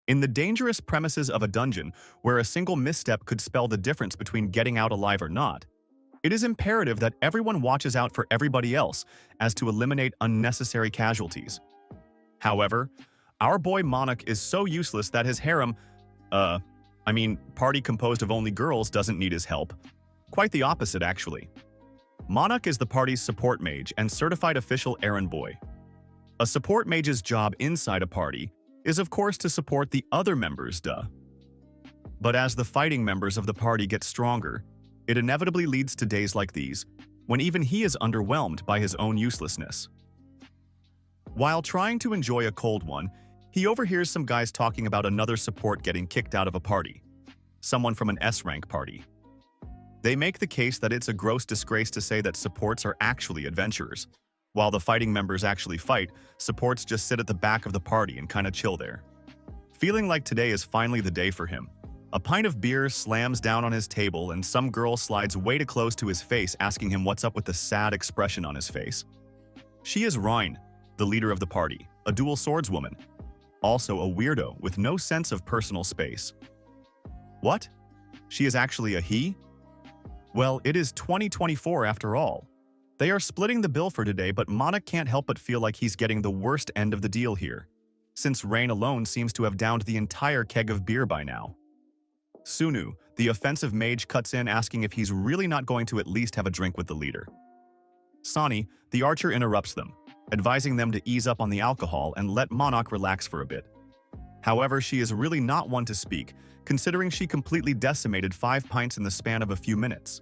In the dangerous premises of a dungeon, where a single misstep could spell the difference between getting out alive or not, it is imperative that everyone watches out for everybody else as to eliminate unnecessary casualties. However, our boy Monik is so useless that his harem, party composed of only girls doesn't need his help. Quite the opposite, actually. Monik is the party's support mage and certified official errand boy. A support mage's job inside a party is of course to support the other members, duh. But as the fighting members of the party get stronger, it inevitably leads to days like these, when even he is underwhelmed by his own uselessness. While trying to enjoy a cold one, he overhears some guys talking about another support getting kicked out of a party. Someone from an S-rank party. They make the case that it's a gross disgrace to say that supports are actually adventurers. While the fighting members actually fight, supports just sit at the back of the party and kinda chill there. Feeling like today is finally the day for him, a pint of beer slams down on his table and some girl slides way too close to his face asking him what's up with the sad expression on his face. She is Rhine, the leader of the party, a dual swordswoman. Also a weirdo with no sense of personal space. What? She is actually a he? Well, it is 2024 after all. They are splitting the bill for today, but Monik can't help but feel like he's getting the worst end of the deal here, since Rain alone seems to have downed the entire keg of beer by now. Sunu, the offensive mage, cuts in asking if he's really not going to at least have a drink with the leader. Sani, the archer, interrupts them, advising them to ease up on the alcohol and let Monik relax for a bit. However, she is really not one to speak, considering she completely decimated 5 pints in the span of a few minutes.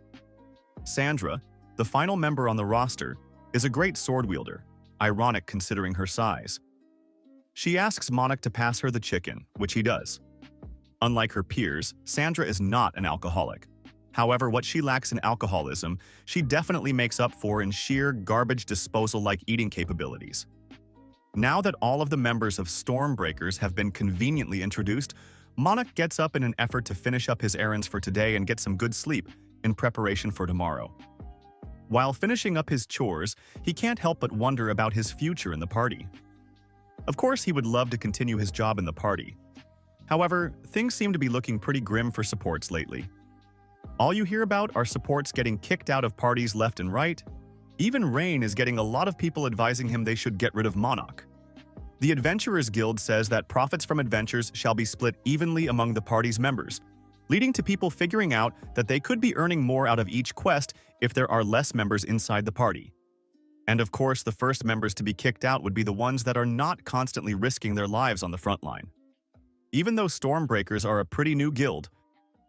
Sandra, the final member on the roster, is a great sword wielder, ironic considering her size. She asks Monik to pass her the chicken, which he does. Unlike her peers, Sandra is not an alcoholic. However, what she lacks in alcoholism, she definitely makes up for in sheer garbage disposal-like eating capabilities. Now that all of the members of Stormbreakers have been conveniently introduced, Monik gets up in an effort to finish up his errands for today and get some good sleep in preparation for tomorrow. While finishing up his chores, he can't help but wonder about his future in the party. Of course, he would love to continue his job in the party. However, things seem to be looking pretty grim for supports lately. All you hear about are supports getting kicked out of parties left and right. Even Rain is getting a lot of people advising him they should get rid of Monog. The Adventurers Guild says that profits from adventures shall be split evenly among the party's members, leading to people figuring out that they could be earning more out of each quest if there are less members inside the party. And of course, the first members to be kicked out would be the ones that are not constantly risking their lives on the front line. Even though Stormbreakers are a pretty new guild,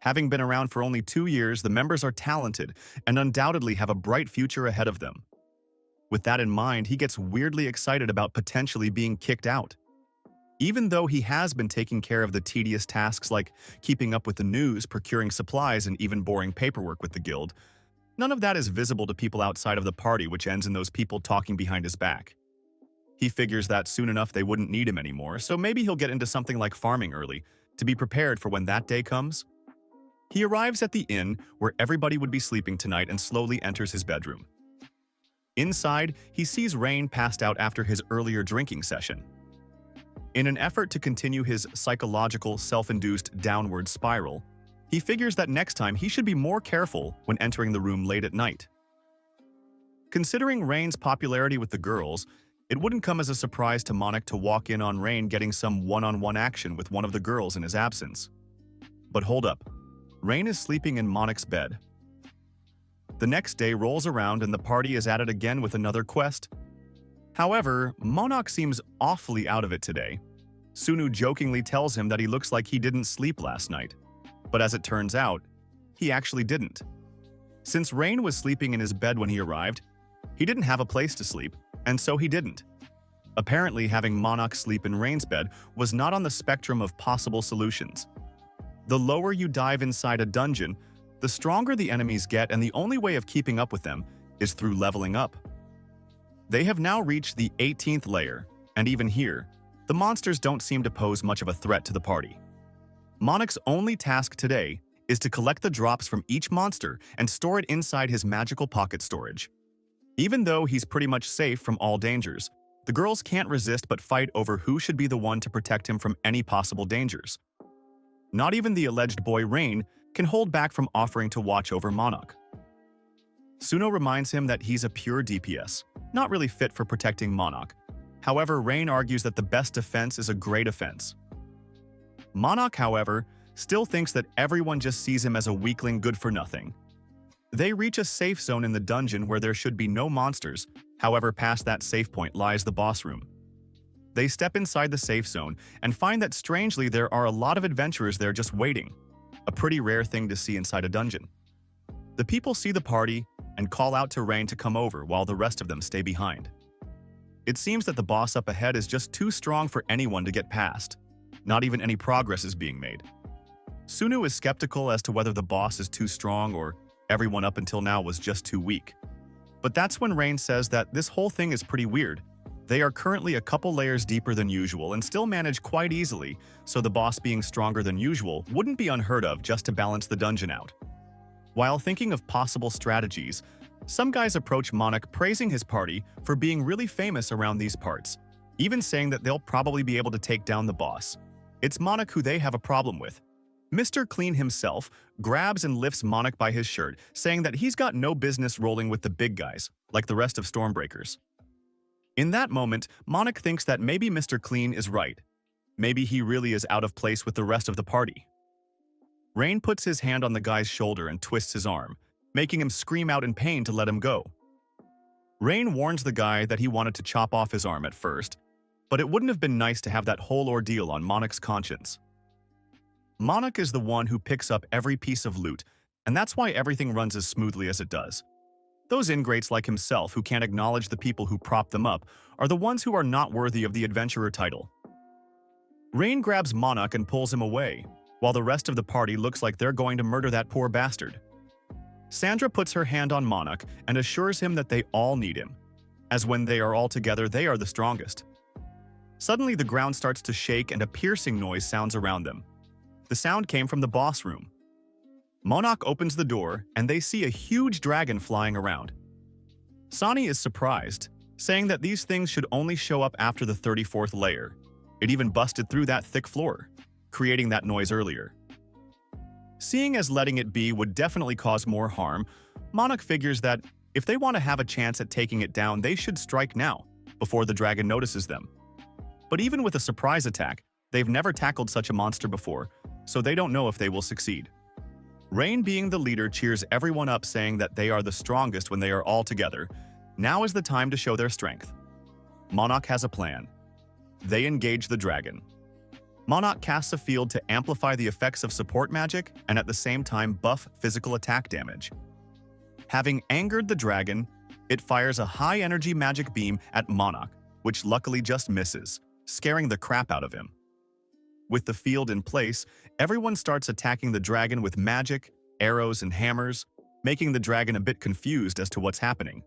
having been around for only 2 years, the members are talented and undoubtedly have a bright future ahead of them. With that in mind, he gets weirdly excited about potentially being kicked out. Even though he has been taking care of the tedious tasks like keeping up with the news, procuring supplies, and even boring paperwork with the guild, none of that is visible to people outside of the party, which ends in those people talking behind his back. He figures that soon enough they wouldn't need him anymore, so maybe he'll get into something like farming early, to be prepared for when that day comes. He arrives at the inn where everybody would be sleeping tonight and slowly enters his bedroom. Inside, he sees Rain passed out after his earlier drinking session. In an effort to continue his psychological, self-induced downward spiral, he figures that next time he should be more careful when entering the room late at night. Considering Rain's popularity with the girls, it wouldn't come as a surprise to Monik to walk in on Rain getting some one-on-one action with one of the girls in his absence. But hold up. Rain is sleeping in Monik's bed. The next day rolls around and the party is at it again with another quest. However, Monog seems awfully out of it today. Sunu jokingly tells him that he looks like he didn't sleep last night. But as it turns out, he actually didn't. Since Rain was sleeping in his bed when he arrived, he didn't have a place to sleep, and so he didn't. Apparently, having Monog sleep in Rain's bed was not on the spectrum of possible solutions. The lower you dive inside a dungeon, the stronger the enemies get, and the only way of keeping up with them is through leveling up. They have now reached the 18th layer, and even here, the monsters don't seem to pose much of a threat to the party. Monok's only task today is to collect the drops from each monster and store it inside his magical pocket storage. Even though he's pretty much safe from all dangers, The girls can't resist but fight over who should be the one to protect him from any possible dangers. Not even the alleged boy Rain can hold back from offering to watch over Monog. Sunu reminds him that he's a pure DPS, not really fit for protecting Monog. However, Rain argues that the best defense is a great offense. Monog, however, still thinks that everyone just sees him as a weakling good for nothing. They reach a safe zone in the dungeon where there should be no monsters, however past that safe point lies the boss room. They step inside the safe zone and find that strangely there are a lot of adventurers there just waiting, a pretty rare thing to see inside a dungeon. The people see the party and call out to Rain to come over while the rest of them stay behind. It seems that the boss up ahead is just too strong for anyone to get past. Not even any progress is being made. Sunu is skeptical as to whether the boss is too strong or everyone up until now was just too weak. But that's when Rain says that this whole thing is pretty weird. They are currently a couple layers deeper than usual and still manage quite easily, so the boss being stronger than usual wouldn't be unheard of just to balance the dungeon out. While thinking of possible strategies, some guys approach Monik praising his party for being really famous around these parts, even saying that they'll probably be able to take down the boss. It's Monik who they have a problem with. Mr. Clean himself grabs and lifts Monik by his shirt, saying that he's got no business rolling with the big guys, like the rest of Stormbreakers. In that moment, Monik thinks that maybe Mr. Clean is right. Maybe he really is out of place with the rest of the party. Rain puts his hand on the guy's shoulder and twists his arm, making him scream out in pain to let him go. Rain warns the guy that he wanted to chop off his arm at first, but it wouldn't have been nice to have that whole ordeal on Monik's conscience. Monik is the one who picks up every piece of loot, and that's why everything runs as smoothly as it does. Those ingrates like himself who can't acknowledge the people who prop them up are the ones who are not worthy of the adventurer title. Rain grabs Monik and pulls him away, while the rest of the party looks like they're going to murder that poor bastard. Sandra puts her hand on Monik and assures him that they all need him, as when they are all together they are the strongest. Suddenly the ground starts to shake and a piercing noise sounds around them. The sound came from the boss room. Monog opens the door and they see a huge dragon flying around. Sani is surprised, saying that these things should only show up after the 34th layer. It even busted through that thick floor, creating that noise earlier. Seeing as letting it be would definitely cause more harm, Monog figures that if they want to have a chance at taking it down, they should strike now, before the dragon notices them. But even with a surprise attack, they've never tackled such a monster before, so they don't know if they will succeed. Rain, being the leader, cheers everyone up, saying that they are the strongest when they are all together. Now is the time to show their strength. Monog has a plan. They engage the dragon. Monog casts a field to amplify the effects of support magic and at the same time buff physical attack damage. Having angered the dragon, it fires a high-energy magic beam at Monog, which luckily just misses, scaring the crap out of him. With the field in place, everyone starts attacking the dragon with magic, arrows, and hammers, making the dragon a bit confused as to what's happening.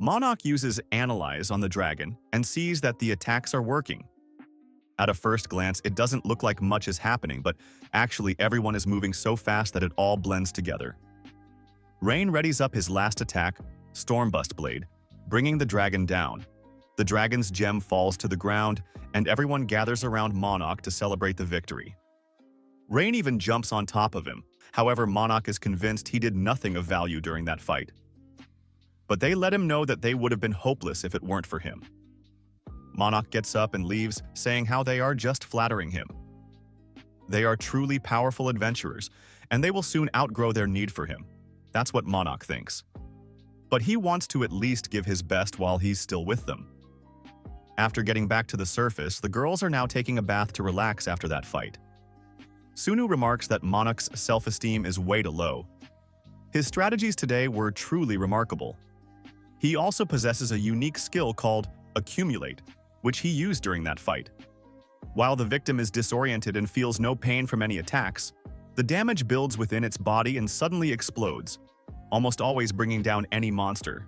Monog uses Analyze on the dragon and sees that the attacks are working. At a first glance, it doesn't look like much is happening, but actually everyone is moving so fast that it all blends together. Rain readies up his last attack, Stormbust Blade, bringing the dragon down. The dragon's gem falls to the ground, and everyone gathers around Monog to celebrate the victory. Rain even jumps on top of him. However, Monog is convinced he did nothing of value during that fight. But they let him know that they would have been hopeless if it weren't for him. Monog gets up and leaves, saying how they are just flattering him. They are truly powerful adventurers, and they will soon outgrow their need for him. That's what Monog thinks. But he wants to at least give his best while he's still with them. After getting back to the surface, the girls are now taking a bath to relax after that fight. Sunu remarks that Monok's self-esteem is way too low. His strategies today were truly remarkable. He also possesses a unique skill called Accumulate, which he used during that fight. While the victim is disoriented and feels no pain from any attacks, the damage builds within its body and suddenly explodes, almost always bringing down any monster.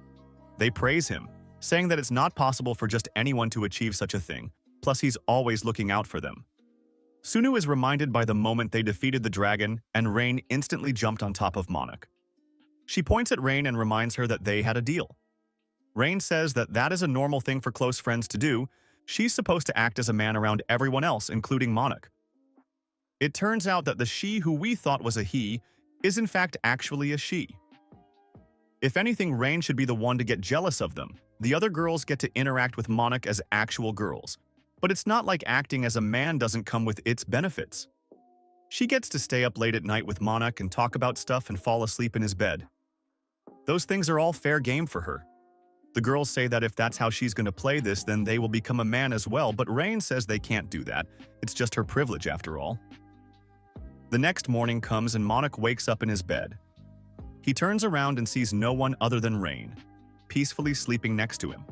They praise him, saying that it's not possible for just anyone to achieve such a thing, plus he's always looking out for them. Sunu is reminded by the moment they defeated the dragon, and Rain instantly jumped on top of Monog. She points at Rain and reminds her that they had a deal. Rain says that that is a normal thing for close friends to do. She's supposed to act as a man around everyone else, including Monik. It turns out that the she who we thought was a he is in fact actually a she. If anything, Rain should be the one to get jealous of them. The other girls get to interact with Monik as actual girls. But it's not like acting as a man doesn't come with its benefits. She gets to stay up late at night with Monik and talk about stuff and fall asleep in his bed. Those things are all fair game for her. The girls say that if that's how she's going to play this, then they will become a man as well, but Rain says they can't do that. It's just her privilege after all. The next morning comes and Monik wakes up in his bed. He turns around and sees no one other than Rain, peacefully sleeping next to him.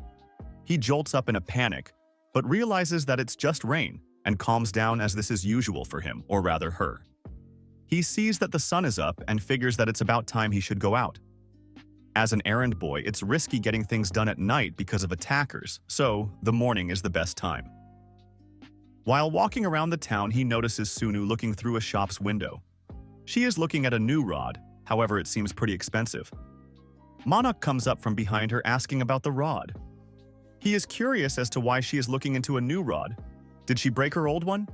He jolts up in a panic, but realizes that it's just Rain and calms down as this is usual for him, or rather her. He sees that the sun is up and figures that it's about time he should go out. As an errand boy, it's risky getting things done at night because of attackers, so the morning is the best time. While walking around the town, he notices Sunu looking through a shop's window. She is looking at a new rod, however it seems pretty expensive. Monog comes up from behind her asking about the rod. He is curious as to why she is looking into a new rod. Did she break her old one?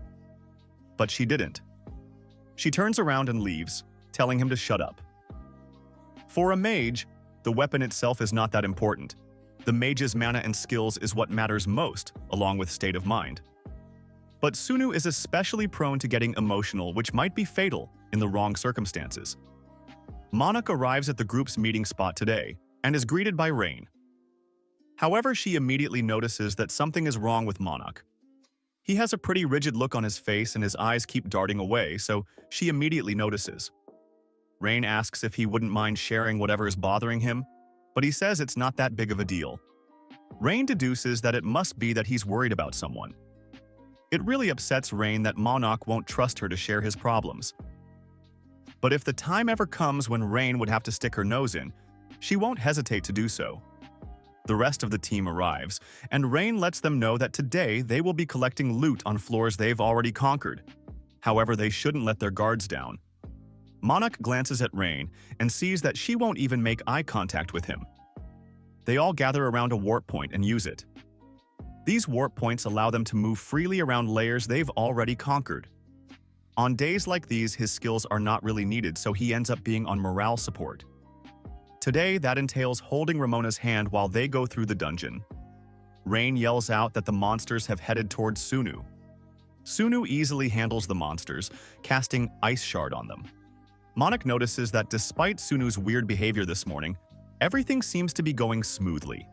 But she didn't. She turns around and leaves, telling him to shut up. For a mage, the weapon itself is not that important. The mage's mana and skills is what matters most, along with state of mind. But Sunu is especially prone to getting emotional, which might be fatal in the wrong circumstances. Monik arrives at the group's meeting spot today and is greeted by Rain. However, she immediately notices that something is wrong with Monik. He has a pretty rigid look on his face and his eyes keep darting away, so she immediately notices. Rain asks if he wouldn't mind sharing whatever is bothering him, but he says it's not that big of a deal. Rain deduces that it must be that he's worried about someone. It really upsets Rain that Monik won't trust her to share his problems. But if the time ever comes when Rain would have to stick her nose in, she won't hesitate to do so. The rest of the team arrives, and Rain lets them know that today they will be collecting loot on floors they've already conquered. However, they shouldn't let their guards down. Monik glances at Rain and sees that she won't even make eye contact with him. They all gather around a warp point and use it. These warp points allow them to move freely around layers they've already conquered. On days like these, his skills are not really needed, so he ends up being on morale support. Today, that entails holding Ramona's hand while they go through the dungeon. Rain yells out that the monsters have headed towards Sunu. Sunu easily handles the monsters, casting Ice Shard on them. Monik notices that despite Sunu's weird behavior this morning, everything seems to be going smoothly.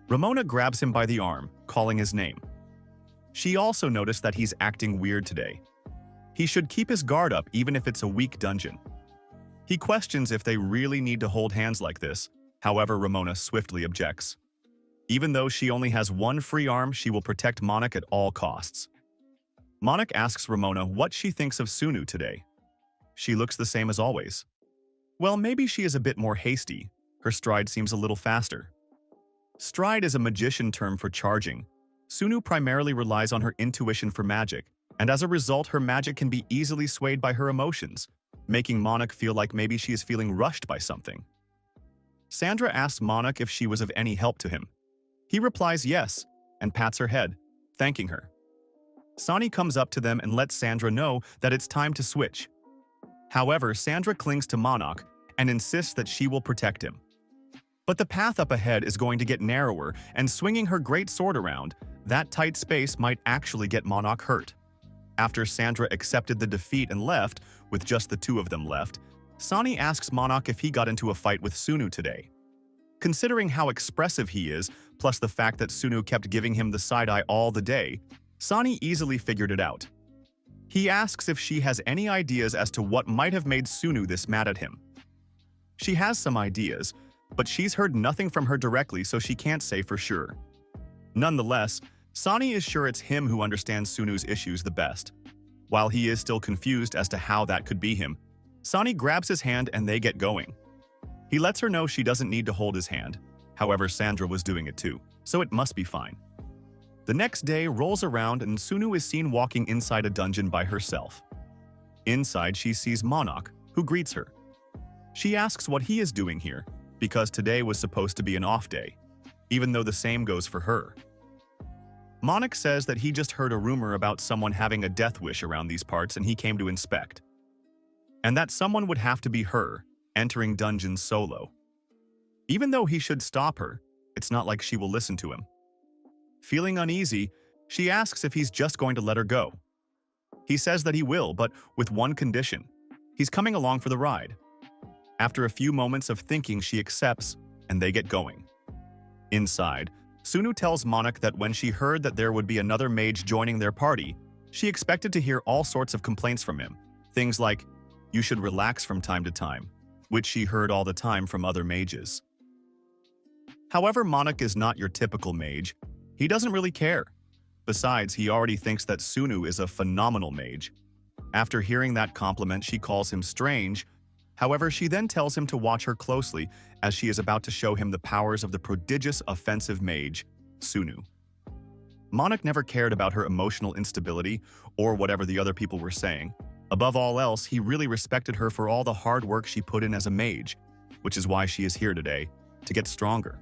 Ramona grabs him by the arm, calling his name. She also noticed that he's acting weird today. He should keep his guard up even if it's a weak dungeon. He questions if they really need to hold hands like this, however Ramona swiftly objects. Even though she only has one free arm, she will protect Monik at all costs. Monik asks Ramona what she thinks of Sunu today. She looks the same as always. Well, maybe she is a bit more hasty. Her stride seems a little faster. Stride is a magician term for charging. Sunu primarily relies on her intuition for magic, and as a result, her magic can be easily swayed by her emotions, making Monik feel like maybe she is feeling rushed by something. Sandra asks Monik if she was of any help to him. He replies yes, and pats her head, thanking her. Sani comes up to them and lets Sandra know that it's time to switch. However, Sandra clings to Monik and insists that she will protect him. But the path up ahead is going to get narrower, and swinging her great sword around, that tight space might actually get Monik hurt. After Sandra accepted the defeat and left, with just the two of them left, Sani asks Monik if he got into a fight with Sunu today. Considering how expressive he is, plus the fact that Sunu kept giving him the side-eye all the day, Sani easily figured it out. He asks if she has any ideas as to what might have made Sunu this mad at him. She has some ideas, but she's heard nothing from her directly, so she can't say for sure. Nonetheless, Sani is sure it's him who understands Sunu's issues the best. While he is still confused as to how that could be him, Sani grabs his hand and they get going. He lets her know she doesn't need to hold his hand. However, Sandra was doing it too, so it must be fine. The next day rolls around and Sunu is seen walking inside a dungeon by herself. Inside, she sees Monik, who greets her. She asks what he is doing here, because today was supposed to be an off day. even though the same goes for her. Monik says that he just heard a rumor about someone having a death wish around these parts and he came to inspect. And that someone would have to be her, entering dungeons solo. Even though he should stop her, it's not like she will listen to him. Feeling uneasy, she asks if he's just going to let her go. He says that he will, but with one condition. He's coming along for the ride. After a few moments of thinking, she accepts, and they get going. Inside, Sunu tells Monik that when she heard that there would be another mage joining their party, she expected to hear all sorts of complaints from him. Things like, "You should relax from time to time," which she heard all the time from other mages. However, Monik is not your typical mage. He doesn't really care. Besides, he already thinks that Sunu is a phenomenal mage. After hearing that compliment, she calls him strange. However, she then tells him to watch her closely as she is about to show him the powers of the prodigious offensive mage, Sunu. Monik never cared about her emotional instability or whatever the other people were saying. Above all else, he really respected her for all the hard work she put in as a mage, which is why she is here today, to get stronger.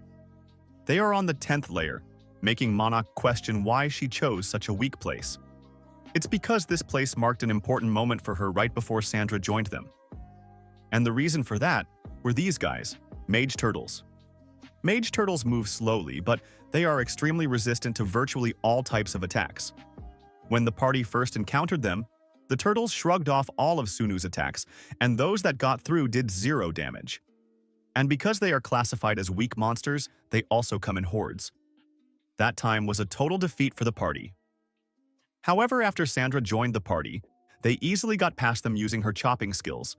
They are on the 10th layer, making Monik question why she chose such a weak place. It's because this place marked an important moment for her right before Sandra joined them. And the reason for that were these guys, mage turtles. Mage turtles move slowly, but they are extremely resistant to virtually all types of attacks. When the party first encountered them, the turtles shrugged off all of Sunu's attacks, and those that got through did 0 damage. And because they are classified as weak monsters, they also come in hordes. That time was a total defeat for the party. However, after Sandra joined the party, they easily got past them using her chopping skills.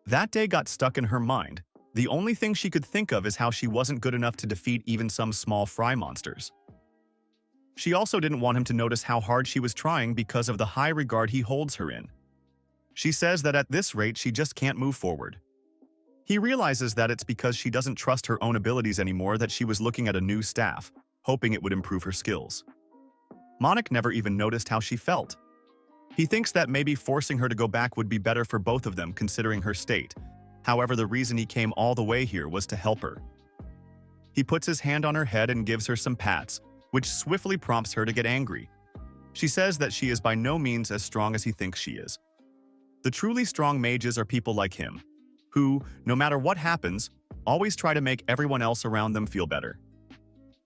That day got stuck in her mind. The only thing she could think of is how she wasn't good enough to defeat even some small fry monsters. She also didn't want him to notice how hard she was trying because of the high regard he holds her in. She says that at this rate she just can't move forward. He realizes that it's because she doesn't trust her own abilities anymore that she was looking at a new staff, hoping it would improve her skills. Monik never even noticed how she felt. He thinks that maybe forcing her to go back would be better for both of them considering her state. However, the reason he came all the way here was to help her. He puts his hand on her head and gives her some pats, which swiftly prompts her to get angry. She says that she is by no means as strong as he thinks she is. The truly strong mages are people like him, who, no matter what happens, always try to make everyone else around them feel better.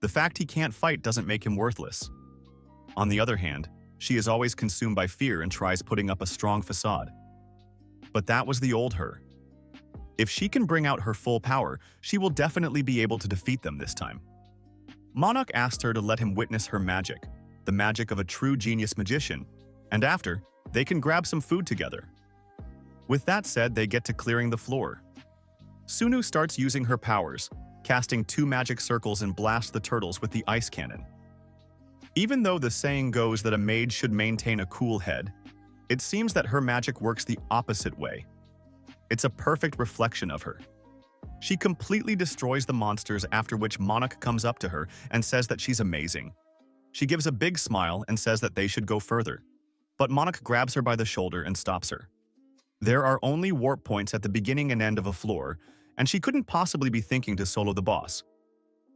The fact he can't fight doesn't make him worthless. On the other hand, she is always consumed by fear and tries putting up a strong facade. But that was the old her. If she can bring out her full power, she will definitely be able to defeat them this time. Monog asked her to let him witness her magic, the magic of a true genius magician, and after, they can grab some food together. With that said, they get to clearing the floor. Sunu starts using her powers, casting 2 magic circles and blast the turtles with the ice cannon. Even though the saying goes that a mage should maintain a cool head, it seems that her magic works the opposite way. It's a perfect reflection of her. She completely destroys the monsters, after which Monik comes up to her and says that she's amazing. She gives a big smile and says that they should go further, but Monik grabs her by the shoulder and stops her. There are only warp points at the beginning and end of a floor, and she couldn't possibly be thinking to solo the boss.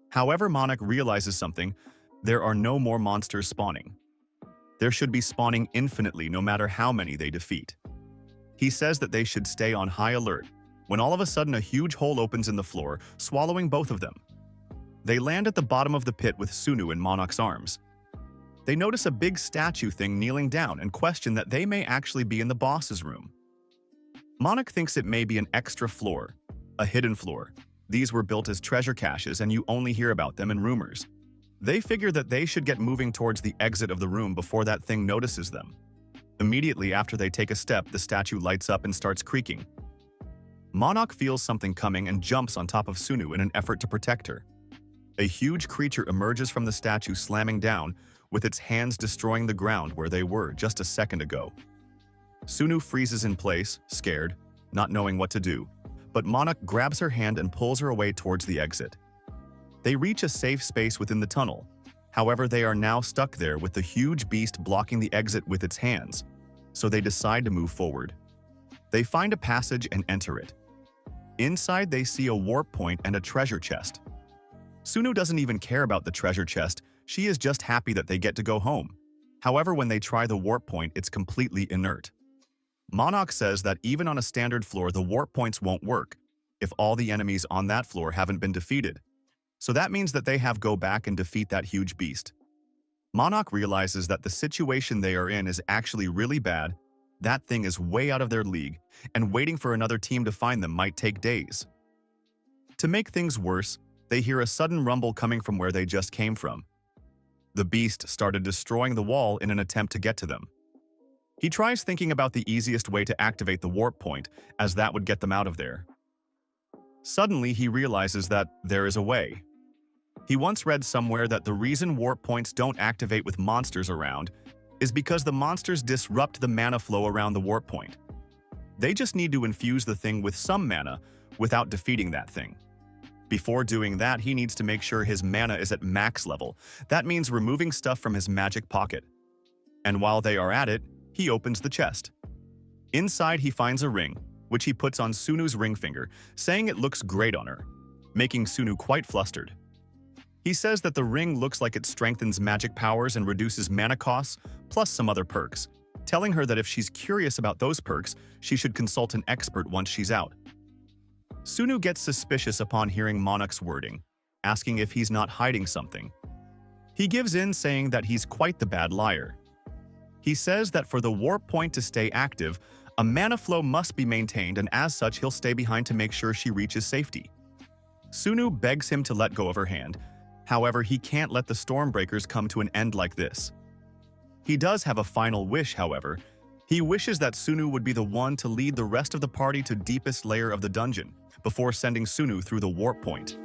However, Monik realizes something. There are no more monsters spawning. There should be spawning infinitely no matter how many they defeat. He says that they should stay on high alert, when all of a sudden a huge hole opens in the floor, swallowing both of them. They land at the bottom of the pit with Sunu in Monok's arms. They notice a big statue thing kneeling down and question that they may actually be in the boss's room. Monik thinks it may be an extra floor, a hidden floor. These were built as treasure caches and you only hear about them in rumors. They figure that they should get moving towards the exit of the room before that thing notices them. Immediately after they take a step, the statue lights up and starts creaking. Monog feels something coming and jumps on top of Sunu in an effort to protect her. A huge creature emerges from the statue, slamming down, with its hands destroying the ground where they were just a second ago. Sunu freezes in place, scared, not knowing what to do, but Monog grabs her hand and pulls her away towards the exit. They reach a safe space within the tunnel. However, they are now stuck there with the huge beast blocking the exit with its hands, so they decide to move forward. They find a passage and enter it. Inside, they see a warp point and a treasure chest. Sunu doesn't even care about the treasure chest, she is just happy that they get to go home. However, when they try the warp point, it's completely inert. Monog says that even on a standard floor, the warp points won't work if all the enemies on that floor haven't been defeated. So that means that they have go back and defeat that huge beast. Monog realizes that the situation they are in is actually really bad. That thing is way out of their league, and waiting for another team to find them might take days. To make things worse, they hear a sudden rumble coming from where they just came from. The beast started destroying the wall in an attempt to get to them. He tries thinking about the easiest way to activate the warp point, as that would get them out of there. Suddenly, he realizes that there is a way. He once read somewhere that the reason warp points don't activate with monsters around is because the monsters disrupt the mana flow around the warp point. They just need to infuse the thing with some mana without defeating that thing. Before doing that, he needs to make sure his mana is at max level. That means removing stuff from his magic pocket. And while they are at it, he opens the chest. Inside, he finds a ring, which he puts on Sunu's ring finger, saying it looks great on her, making Sunu quite flustered. He says that the ring looks like it strengthens magic powers and reduces mana costs, plus some other perks, telling her that if she's curious about those perks, she should consult an expert once she's out. Sunu gets suspicious upon hearing Monok's wording, asking if he's not hiding something. He gives in, saying that he's quite the bad liar. He says that for the warp point to stay active, a mana flow must be maintained, and as such he'll stay behind to make sure she reaches safety. Sunu begs him to let go of her hand. However, he can't let the Stormbreakers come to an end like this. He does have a final wish, however. He wishes that Sunu would be the one to lead the rest of the party to deepest layer of the dungeon, before sending Sunu through the warp point.